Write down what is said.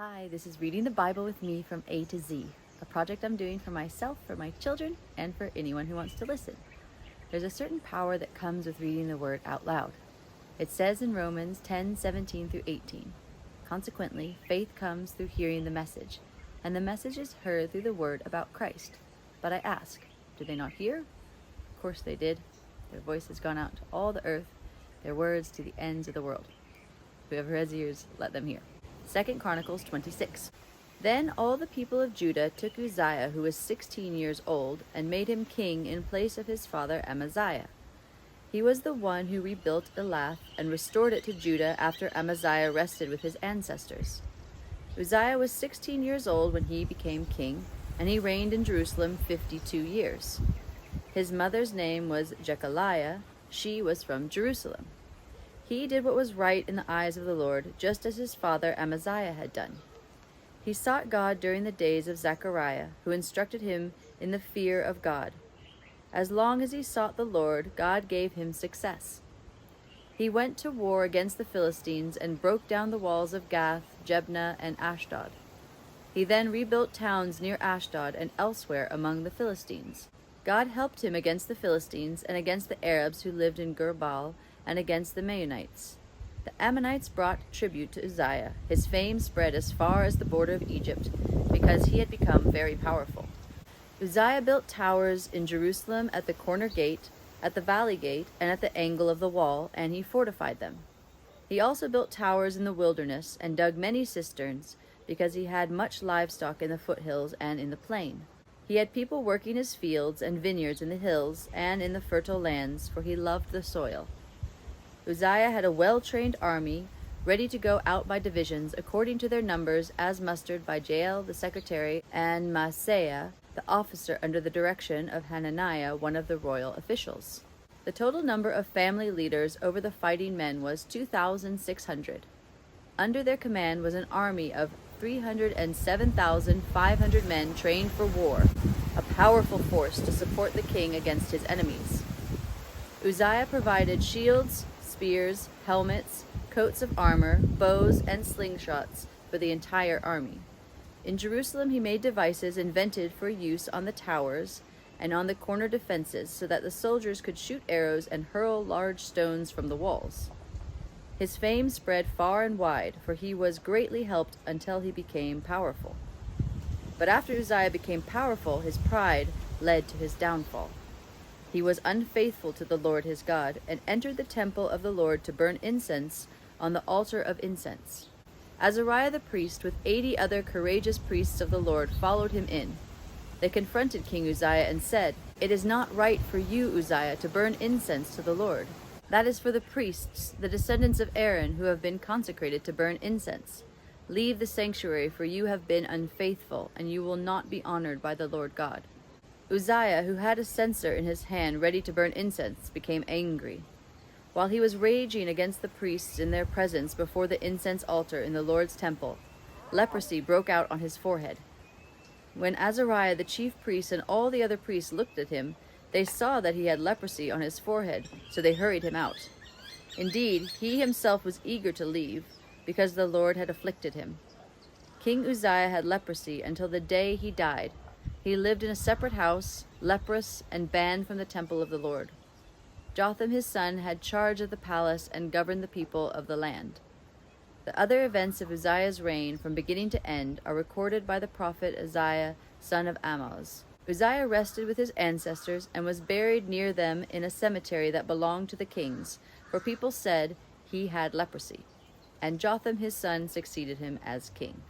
Hi, this is Reading the Bible with me from A to Z, a project I'm doing for myself, for my children, and for anyone who wants to listen. There's a certain power that comes with reading the Word out loud. It says in Romans 10:17 through 18, "Consequently, faith comes through hearing the message, and the message is heard through the word about Christ. But I ask, did they not hear? Of course they did. Their voice has gone out to all the earth, their words to the ends of the world. Whoever has ears, let them hear." 2 Chronicles 26. Then all the people of Judah took Uzziah, who was 16 years old, and made him king in place of his father Amaziah. He was the one who rebuilt Elath and restored it to Judah after Amaziah rested with his ancestors. Uzziah was 16 years old when he became king, and he reigned in Jerusalem 52 years. His mother's name was Jechaliah. She was from Jerusalem. He did what was right in the eyes of the Lord, just as his father Amaziah had done. He sought God during the days of Zechariah, who instructed him in the fear of God. As long as he sought the Lord, God gave him success. He went to war against the Philistines and broke down the walls of Gath, Jebna, and Ashdod. He then rebuilt towns near Ashdod and elsewhere among the Philistines. God helped him against the Philistines and against the Arabs who lived in Gurbaal and against the Maonites. The Ammonites brought tribute to Uzziah. His fame spread as far as the border of Egypt, because he had become very powerful. Uzziah built towers in Jerusalem at the corner gate, at the valley gate, and at the angle of the wall, and he fortified them. He also built towers in the wilderness and dug many cisterns, because he had much livestock in the foothills and in the plain. He had people working his fields and vineyards in the hills and in the fertile lands, for he loved the soil. Uzziah had a well-trained army, ready to go out by divisions according to their numbers, as mustered by Jael the secretary and Maaseiah the officer under the direction of Hananiah, one of the royal officials. The total number of family leaders over the fighting men was 2,600. Under their command was an army of 307,500 men trained for war, a powerful force to support the king against his enemies. Uzziah provided shields, spears, helmets, coats of armor, bows, and slingshots for the entire army. In Jerusalem he made devices invented for use on the towers and on the corner defenses, so that the soldiers could shoot arrows and hurl large stones from the walls. His fame spread far and wide, for he was greatly helped until he became powerful. But after Uzziah became powerful, his pride led to his downfall. He was unfaithful to the Lord his God, and entered the temple of the Lord to burn incense on the altar of incense. Azariah the priest, with 80 other courageous priests of the Lord, followed him in. They confronted King Uzziah and said, "It is not right for you, Uzziah, to burn incense to the Lord. That is for the priests, the descendants of Aaron, who have been consecrated to burn incense. Leave the sanctuary, for you have been unfaithful, and you will not be honored by the Lord God." Uzziah, who had a censer in his hand ready to burn incense, became angry. While he was raging against the priests in their presence before the incense altar in the Lord's temple, leprosy broke out on his forehead. When Azariah the chief priest and all the other priests looked at him, they saw that he had leprosy on his forehead, so they hurried him out. Indeed, he himself was eager to leave, because the Lord had afflicted him. King Uzziah had leprosy until the day he died. He lived in a separate house, leprous and banned from the temple of the Lord. Jotham his son had charge of the palace and governed the people of the land. The other events of Uzziah's reign from beginning to end are recorded by the prophet Isaiah, son of Amoz. Uzziah rested with his ancestors and was buried near them in a cemetery that belonged to the kings, for people said he had leprosy. And Jotham his son succeeded him as king.